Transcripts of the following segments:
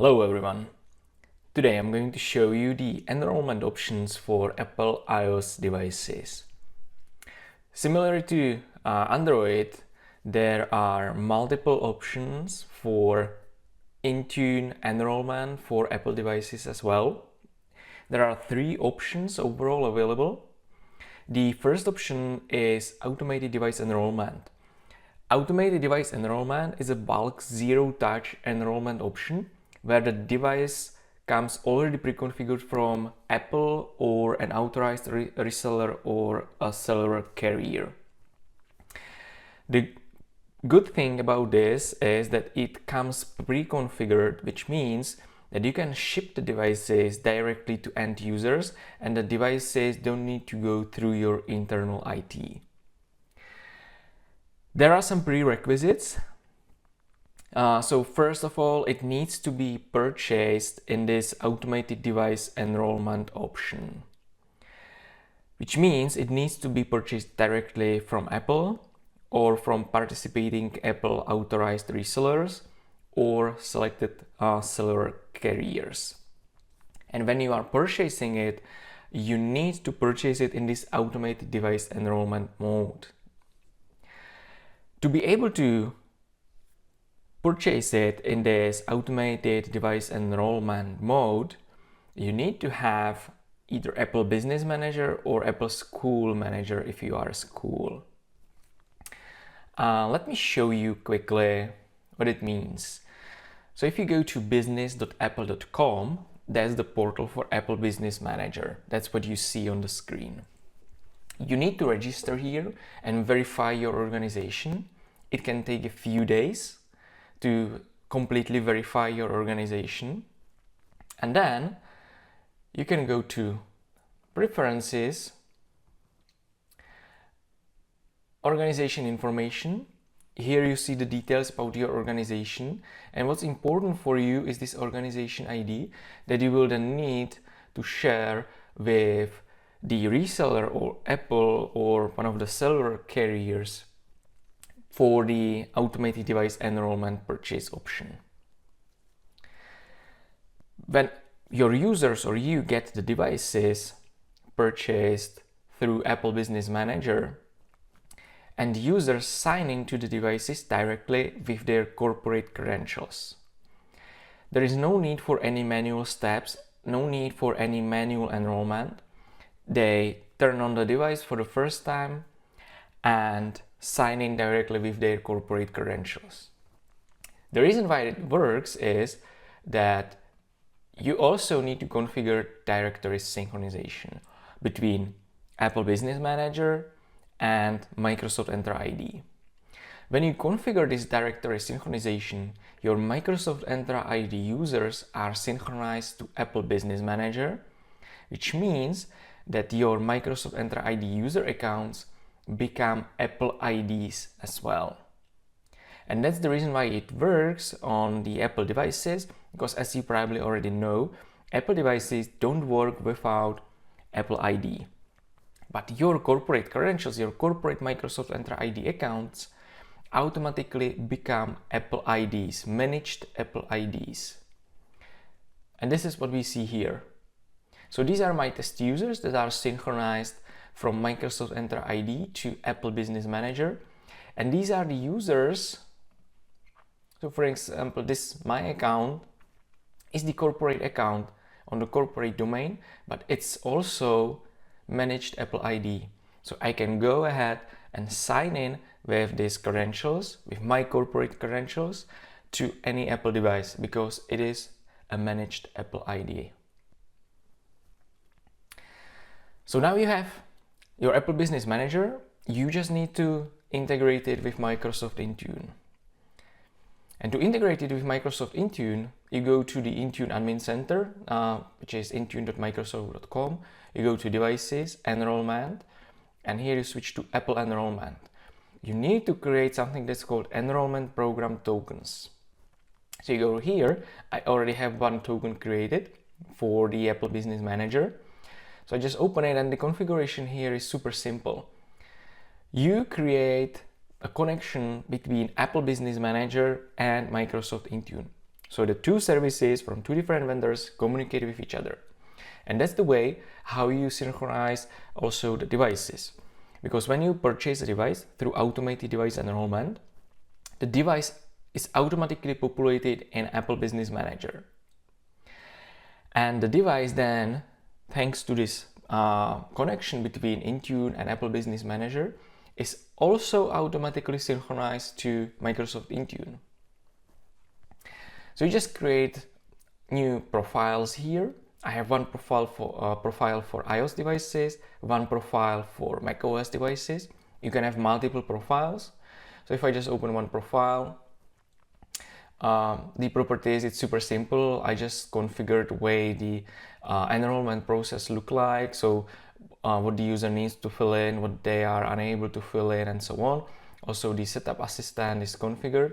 Hello everyone. Today I'm going to show you the enrollment options for Apple iOS devices. Similar to Android, there are multiple options for Intune enrollment for Apple devices as well. There are three options overall available. The first option is automated device enrollment. Automated device enrollment is a bulk zero-touch enrollment option where the device comes already pre-configured from Apple or an authorized reseller or a cellular carrier. The good thing about this is that it comes pre-configured, which means that you can ship the devices directly to end users and the devices don't need to go through your internal IT. There are some prerequisites. So first of all, it needs to be purchased in this automated device enrollment option, which means it needs to be purchased directly from Apple or from participating Apple authorized resellers or selected cellular carriers. And when you are purchasing it, you need to purchase it in this automated device enrollment mode. To be able to purchase it in this automated device enrollment mode, you need to have either Apple Business Manager or Apple School Manager if you are a school. Let me show you quickly what it means. So if you go to business.apple.com, that's the portal for Apple Business Manager. That's what you see on the screen. You need to register here and verify your organization. It can take a few days to completely verify your organization. And then you can go to Preferences, Organization Information. Here you see the details about your organization. And what's important for you is this organization ID that you will then need to share with the reseller or Apple or one of the cellular carriers for the automated device enrollment purchase option. When your users or you get the devices purchased through Apple Business Manager, and users sign into the devices directly with their corporate credentials. There is no need for any manual steps, no need for any manual enrollment. They turn on the device for the first time and sign in directly with their corporate credentials. The reason why it works is that you also need to configure directory synchronization between Apple Business Manager and Microsoft Entra ID. When you configure this directory synchronization, your Microsoft Entra ID users are synchronized to Apple Business Manager, which means that your Microsoft Entra ID user accounts become Apple IDs as well. And that's the reason why it works on the Apple devices, because as you probably already know, Apple devices don't work without Apple ID. But your corporate credentials, your corporate Microsoft Entra ID accounts automatically become Apple IDs, managed Apple IDs. And this is what we see here. So these are my test users that are synchronized from Microsoft Entra ID to Apple Business Manager. And these are the users. So for example, my account is the corporate account on the corporate domain, but it's also managed Apple ID. So I can go ahead and sign in with these credentials, with my corporate credentials, to any Apple device because it is a managed Apple ID. So now you have your Apple Business Manager. You just need to integrate it with Microsoft Intune. And to integrate it with Microsoft Intune, you go to the Intune Admin Center, which is intune.microsoft.com. You go to Devices, Enrollment, and here you switch to Apple Enrollment. You need to create something that's called Enrollment Program Tokens. So you go here. I already have one token created for the Apple Business Manager. So I just open it, and the configuration here is super simple. You create a connection between Apple Business Manager and Microsoft Intune. So the two services from two different vendors communicate with each other. And that's the way how you synchronize also the devices. Because when you purchase a device through automated device enrollment, the device is automatically populated in Apple Business Manager. And the device then, thanks to this connection between Intune and Apple Business Manager, is also automatically synchronized to Microsoft Intune. So you just create new profiles here. I have one profile for iOS devices, one profile for macOS devices. You can have multiple profiles. So if I just open one profile, the properties, it's super simple. I just configured the way the enrollment process look like. So what the user needs to fill in, what they are unable to fill in, and so on. Also, the setup assistant is configured.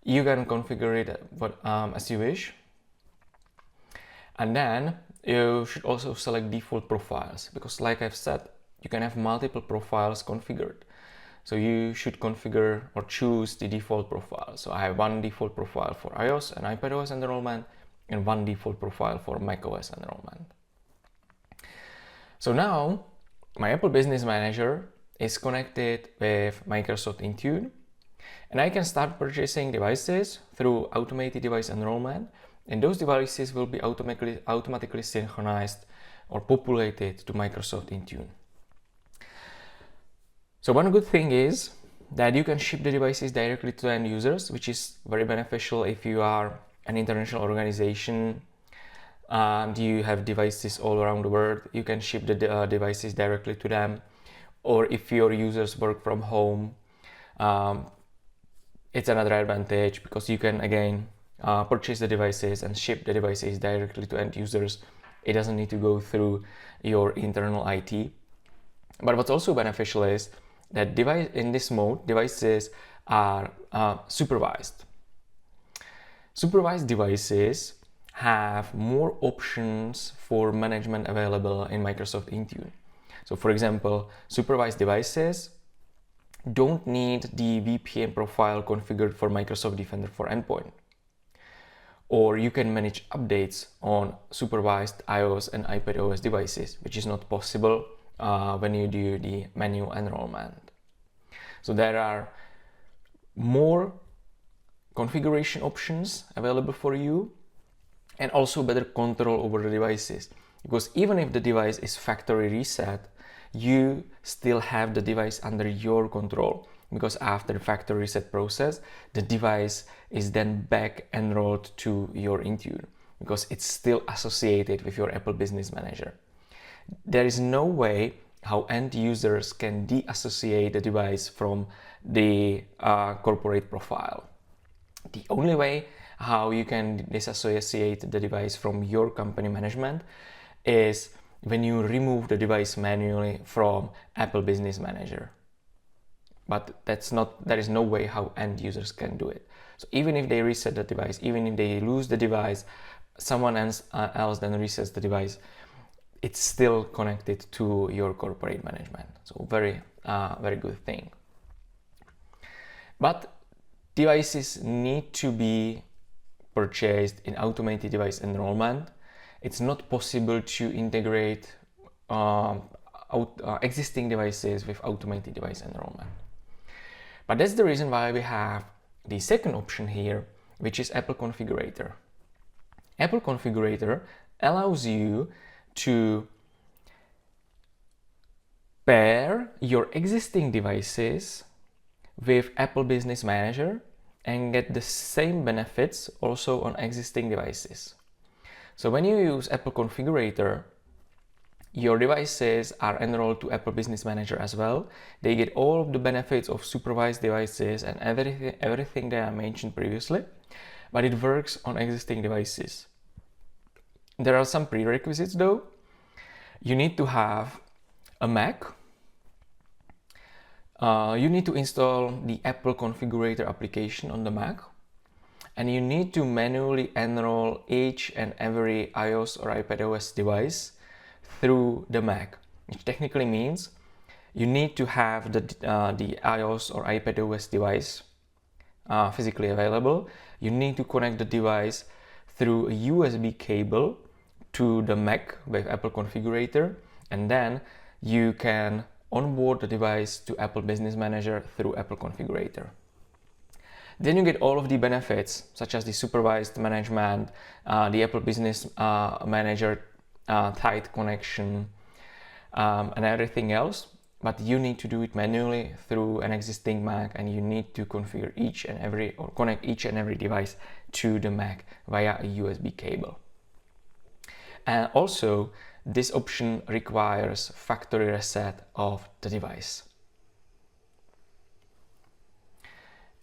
You can configure it as you wish. And then you should also select default profiles, because like I've said, you can have multiple profiles configured. So you should configure or choose the default profile. So I have one default profile for iOS and iPadOS enrollment and one default profile for macOS enrollment. So now my Apple Business Manager is connected with Microsoft Intune, and I can start purchasing devices through automated device enrollment, and those devices will be automatically synchronized or populated to Microsoft Intune. So one good thing is that you can ship the devices directly to end users, which is very beneficial if you are an international organization and you have devices all around the world. You can ship the devices directly to them. Or if your users work from home, it's another advantage, because you can again purchase the devices and ship the devices directly to end users. It doesn't need to go through your internal IT. But what's also beneficial is that in this mode, devices are supervised. Supervised devices have more options for management available in Microsoft Intune. So for example, supervised devices don't need the VPN profile configured for Microsoft Defender for Endpoint. Or you can manage updates on supervised iOS and iPadOS devices, which is not possible when you do the manual enrollment. So there are more configuration options available for you, and also better control over the devices. Because even if the device is factory reset, you still have the device under your control, because after the factory reset process, the device is then back enrolled to your Intune, because it's still associated with your Apple Business Manager. There is no way how end users can deassociate the device from the corporate profile. The only way how you can disassociate the device from your company management is when you remove the device manually from Apple Business Manager. But there is no way how end users can do it. So even if they reset the device, even if they lose the device, someone else then resets the device, it's still connected to your corporate management. So very good thing. But devices need to be purchased in automated device enrollment. It's not possible to integrate existing devices with automated device enrollment. But that's the reason why we have the second option here, which is Apple Configurator. Apple Configurator allows you to pair your existing devices with Apple Business Manager and get the same benefits also on existing devices. So when you use Apple Configurator, your devices are enrolled to Apple Business Manager as well. They get all of the benefits of supervised devices and everything that I mentioned previously, but it works on existing devices. There are some prerequisites though. You need to have a Mac. You need to install the Apple Configurator application on the Mac, and you need to manually enroll each and every iOS or iPadOS device through the Mac, which technically means you need to have the iOS or iPadOS device physically available. You need to connect the device through a USB cable to the Mac with Apple Configurator, and then you can onboard the device to Apple Business Manager through Apple Configurator. Then you get all of the benefits, such as the supervised management, the Apple Business Manager tight connection, and everything else. But you need to do it manually through an existing Mac, and you need to configure connect each and every device to the Mac via a USB cable. And also, this option requires factory reset of the device.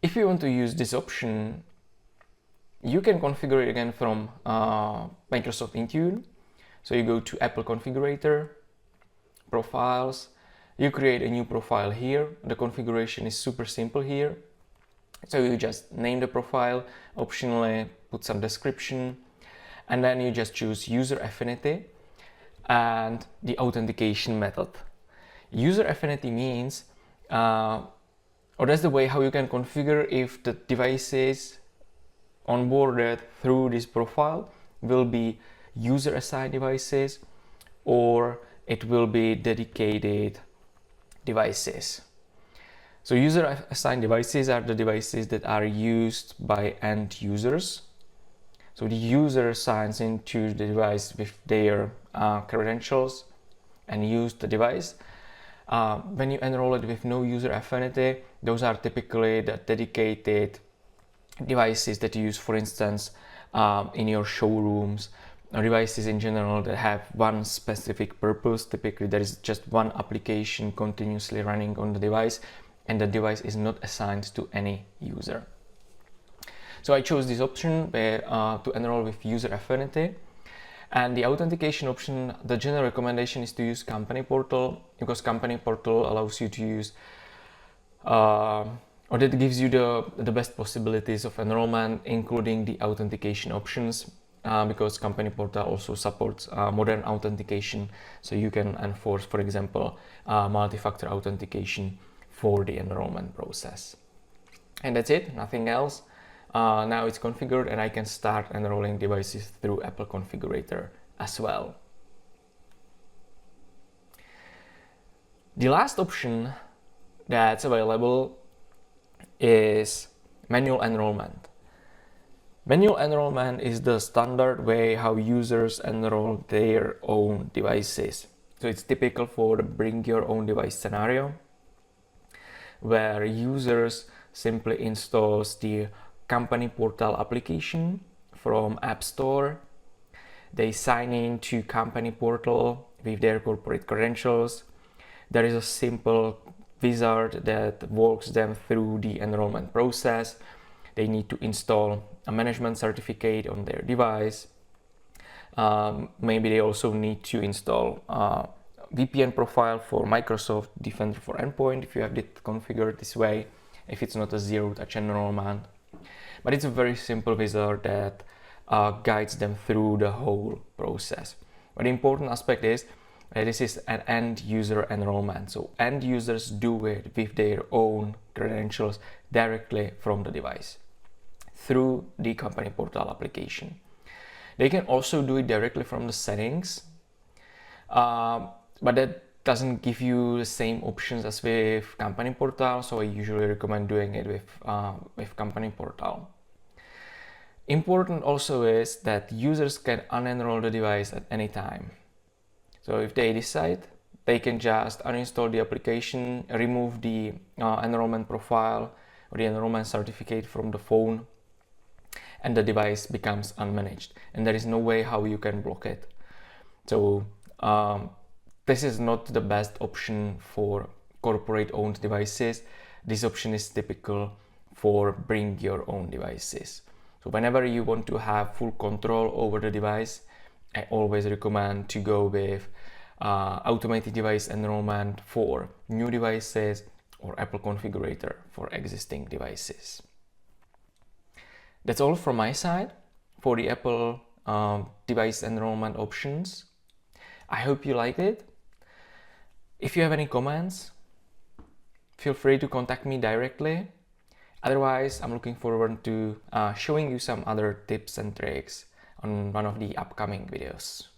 If you want to use this option, you can configure it again from Microsoft Intune. So you go to Apple Configurator, Profiles, you create a new profile here. The configuration is super simple here. So you just name the profile, optionally put some description, and then you just choose user affinity and the authentication method. User affinity means, or that's the way how you can configure if the devices onboarded through this profile will be user assigned devices or it will be dedicated devices. So user assigned devices are the devices that are used by end users. So the user signs into the device with their credentials and use the device. When you enroll it with no user affinity, those are typically the dedicated devices that you use, for instance, in your showrooms, or devices in general that have one specific purpose. Typically, there is just one application continuously running on the device, and the device is not assigned to any user. So I chose this option to enroll with user affinity. And the authentication option, the general recommendation is to use Company Portal, because Company Portal allows you to use, or that gives you the best possibilities of enrollment, including the authentication options, because Company Portal also supports modern authentication. So you can enforce, for example, multi-factor authentication for the enrollment process. And that's it, nothing else. Now it's configured and I can start enrolling devices through Apple Configurator as well. The last option that's available is manual enrollment. Manual enrollment is the standard way how users enroll their own devices. So it's typical for the bring your own device scenario, where users simply installs the Company Portal application from App Store. They sign in to Company Portal with their corporate credentials. There is a simple wizard that walks them through the enrollment process. They need to install a management certificate on their device. Maybe they also need to install a VPN profile for Microsoft Defender for Endpoint if you have it configured this way, if it's not a zero-touch enrollment. But it's a very simple wizard that guides them through the whole process. But the important aspect is that this is an end user enrollment. So end users do it with their own credentials directly from the device through the Company Portal application. They can also do it directly from the settings, but that doesn't give you the same options as with Company Portal, so I usually recommend doing it with Company Portal. Important also is that users can unenroll the device at any time. So if they decide, they can just uninstall the application, remove the enrollment profile or the enrollment certificate from the phone, and the device becomes unmanaged. And there is no way how you can block it. So this is not the best option for corporate owned devices. This option is typical for bring your own devices. So whenever you want to have full control over the device, I always recommend to go with automated device enrollment for new devices or Apple Configurator for existing devices. That's all from my side for the Apple device enrollment options. I hope you liked it. If you have any comments, feel free to contact me directly. Otherwise, I'm looking forward to showing you some other tips and tricks on one of the upcoming videos.